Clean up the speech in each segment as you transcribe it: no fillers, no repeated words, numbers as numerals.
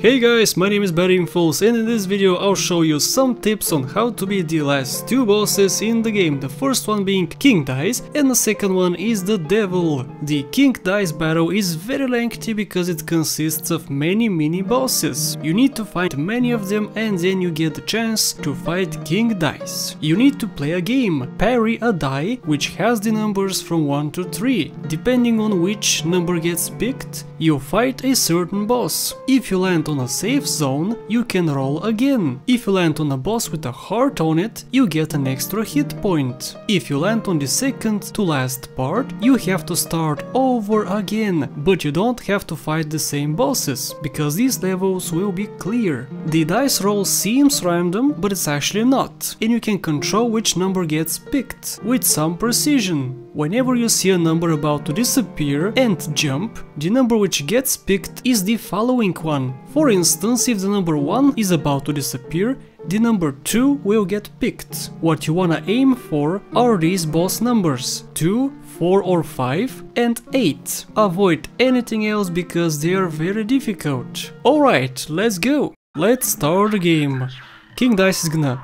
Hey guys, my name is BadInfos and in this video I'll show you some tips on how to beat the last two bosses in the game. The first one being King Dice and the second one is the Devil. The King Dice battle is very lengthy because it consists of many mini bosses. You need to fight many of them and then you get the chance to fight King Dice. You need to play a game, parry a die which has the numbers from 1 to 3. Depending on which number gets picked, you fight a certain boss. If you land on a safe zone, you can roll again. If you land on a boss with a heart on it, you get an extra hit point. If you land on the second to last part, you have to start over again, but you don't have to fight the same bosses, because these levels will be clear. The dice roll seems random, but it's actually not, and you can control which number gets picked, with some precision. Whenever you see a number about to disappear and jump, the number which gets picked is the following one. For instance, if the number 1 is about to disappear, the number 2 will get picked. What you wanna aim for are these boss numbers 2, 4 or 5 and 8. Avoid anything else because they are very difficult. Alright, let's go! Let's start the game. King Dice is gonna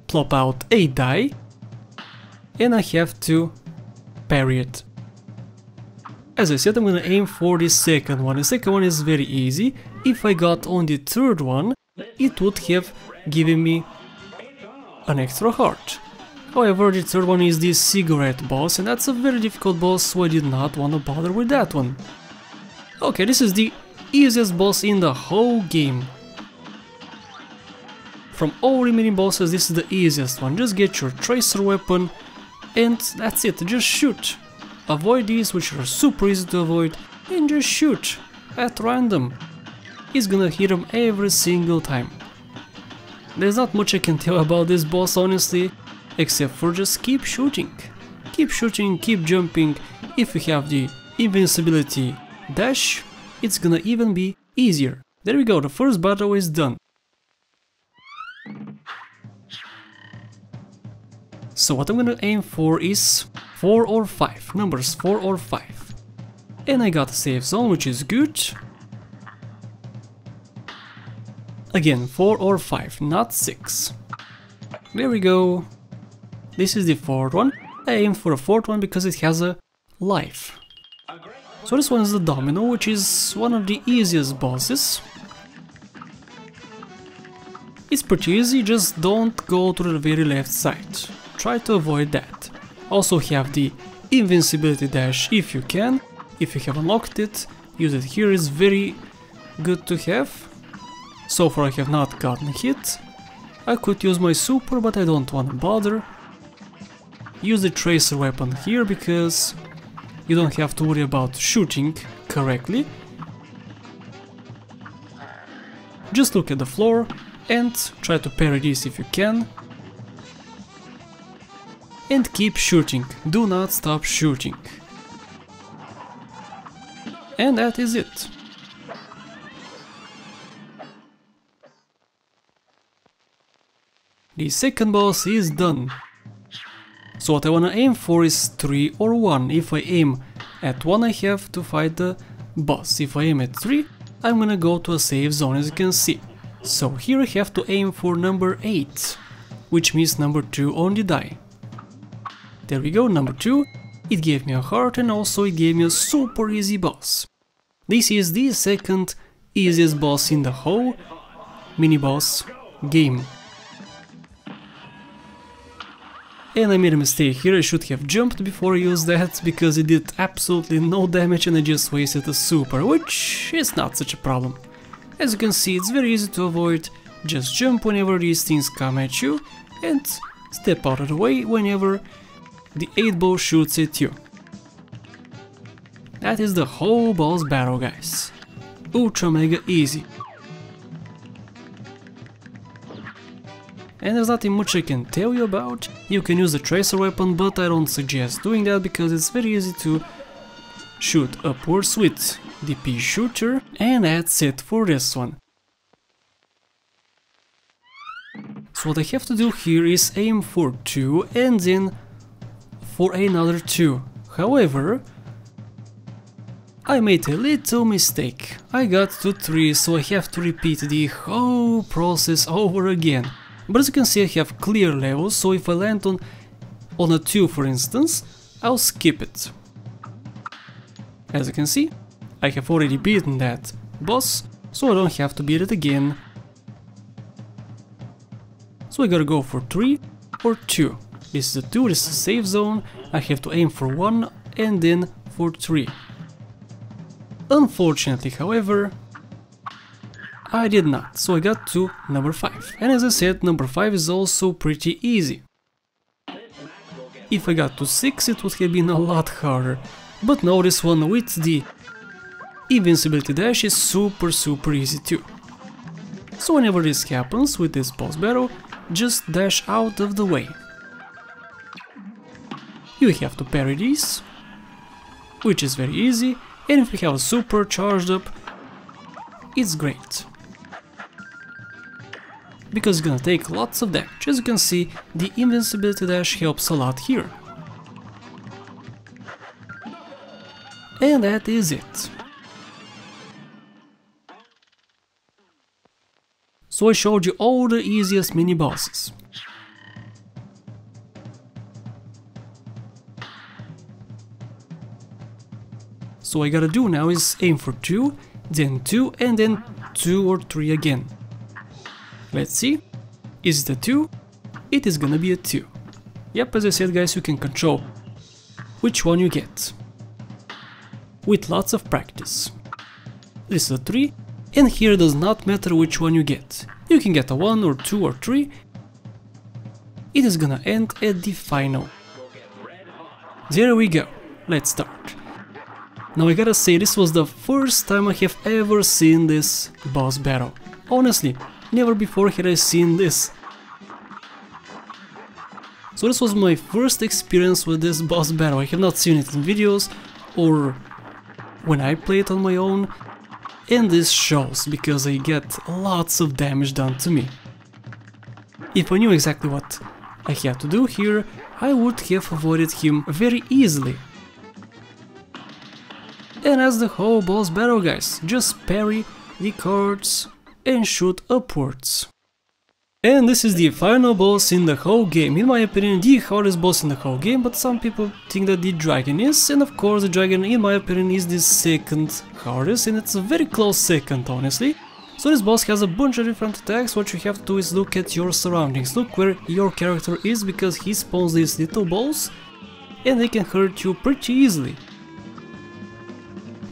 plop out a die and I have to parry it. As I said, I'm gonna aim for the second one. The second one is very easy. If I got on the third one, it would have given me an extra heart. However, the third one is the cigarette boss, and that's a very difficult boss, so I did not want to bother with that one. Okay, this is the easiest boss in the whole game. From all remaining bosses, this is the easiest one. Just get your tracer weapon, and that's it, just shoot. Avoid these, which are super easy to avoid, and just shoot at random. He's gonna hit him every single time. There's not much I can tell about this boss, honestly, except for just keep shooting. Keep shooting, keep jumping. If you have the invincibility dash, it's gonna even be easier. There we go, the first battle is done. So what I'm gonna aim for is 4 or 5, numbers 4 or 5. And I got a safe zone, which is good. Again, 4 or 5, not 6. There we go. This is the fourth one. I aim for a fourth one because it has a life. So this one is the domino, which is one of the easiest bosses. It's pretty easy, just don't go to the very left side. Try to avoid that. Also have the invincibility dash if you can. If you have unlocked it, use it here, is very good to have. So far I have not gotten hit. I could use my super, but I don't want to bother. Use the tracer weapon here because you don't have to worry about shooting correctly. Just look at the floor and try to parry this if you can. And keep shooting, do not stop shooting. And that is it. The second boss is done. So what I wanna aim for is 3 or 1. If I aim at 1, I have to fight the boss. If I aim at 3, I'm gonna go to a safe zone, as you can see. So here I have to aim for number 8, which means number 2 on the die. There we go, number 2. It gave me a heart and also it gave me a super easy boss. This is the second easiest boss in the whole mini-boss game. And I made a mistake here, I should have jumped before I used that, because it did absolutely no damage and I just wasted a super, which is not such a problem. As you can see, it's very easy to avoid, just jump whenever these things come at you and step out of the way whenever the 8-ball shoots at you. That is the whole boss battle, guys. Ultra mega easy. And there's nothing much I can tell you about. You can use the tracer weapon, but I don't suggest doing that because it's very easy to shoot upwards with the pea shooter. And that's it for this one. So what I have to do here is aim for 2 and then for another 2. However, I made a little mistake. I got to 3, so I have to repeat the whole process over again. But as you can see, I have clear levels, so if I land on a 2 for instance, I'll skip it. As you can see, I have already beaten that boss, so I don't have to beat it again. So I gotta go for 3 or 2. This is a 2, this is a safe zone, I have to aim for 1 and then for 3. Unfortunately, however, I did not, so I got to number 5. And as I said, number 5 is also pretty easy. If I got to 6, it would have been a lot harder. But no, this one with the invincibility dash is super easy too. So whenever this happens with this boss battle, just dash out of the way. You have to parry these, which is very easy, and if you have a super charged up, it's great. Because it's gonna take lots of damage. As you can see, the invincibility dash helps a lot here. And that is it. So I showed you all the easiest mini bosses. So what I gotta do now is aim for 2, then 2 and then 2 or 3 again. Let's see, is it a 2? It is gonna be a 2. Yep, as I said guys, you can control which one you get with lots of practice. This is a 3, and here does not matter which one you get. You can get a 1 or 2 or 3. It is gonna end at the final. There we go, let's start. Now I gotta say, this was the first time I have ever seen this boss battle. Honestly, never before had I seen this. So this was my first experience with this boss battle. I have not seen it in videos or when I play it on my own, and this shows because I get lots of damage done to me. If I knew exactly what I had to do here, I would have avoided him very easily. And that's the whole boss battle guys, just parry the cards and shoot upwards. And this is the final boss in the whole game, in my opinion the hardest boss in the whole game, but some people think that the dragon is, and of course the dragon in my opinion is the second hardest, and it's a very close second honestly. So this boss has a bunch of different attacks. What you have to do is look at your surroundings, look where your character is, because he spawns these little balls and they can hurt you pretty easily.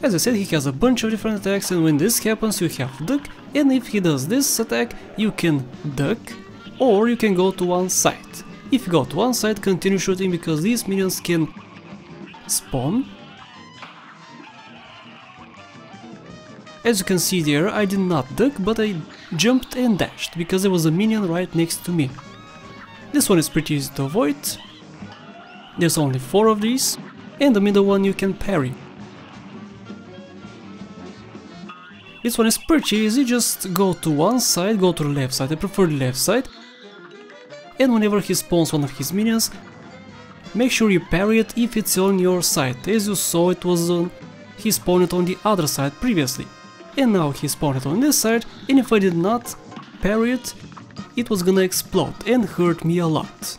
As I said, he has a bunch of different attacks, and when this happens you have duck, and if he does this attack you can duck, or you can go to one side. If you go to one side, continue shooting because these minions can spawn. As you can see there, I did not duck, but I jumped and dashed, because there was a minion right next to me. This one is pretty easy to avoid. There's only 4 of these, and the middle one you can parry. This one is pretty easy, just go to one side, go to the left side, I prefer the left side. And whenever he spawns one of his minions, make sure you parry it if it's on your side. As you saw, it was on, he spawned it on the other side previously. And now he spawned it on this side, and if I did not parry it, it was gonna explode and hurt me a lot.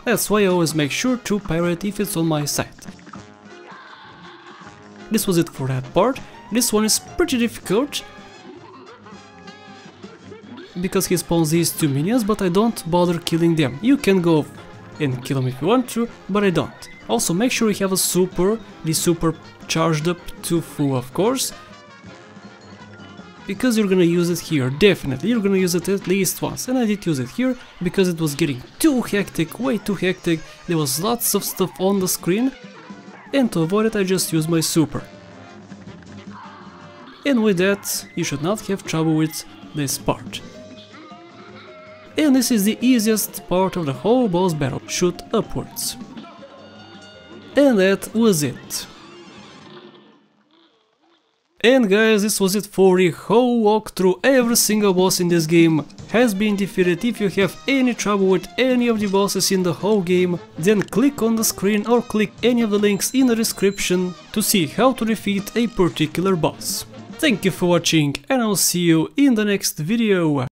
That's why I always make sure to parry it if it's on my side. This was it for that part. This one is pretty difficult because he spawns these 2 minions, but I don't bother killing them. You can go and kill them if you want to, but I don't. Also make sure you have a super, the super charged up to full of course, because you're gonna use it here, definitely, you're gonna use it at least once, and I did use it here because it was getting too hectic, way too hectic, there was lots of stuff on the screen. And to avoid it I just use my super. And with that you should not have trouble with this part. And this is the easiest part of the whole boss battle, shoot upwards. And that was it. And guys, this was it for the whole walkthrough. Every single boss in this game has been defeated. If you have any trouble with any of the bosses in the whole game, then click on the screen or click any of the links in the description to see how to defeat a particular boss. Thank you for watching and I'll see you in the next video.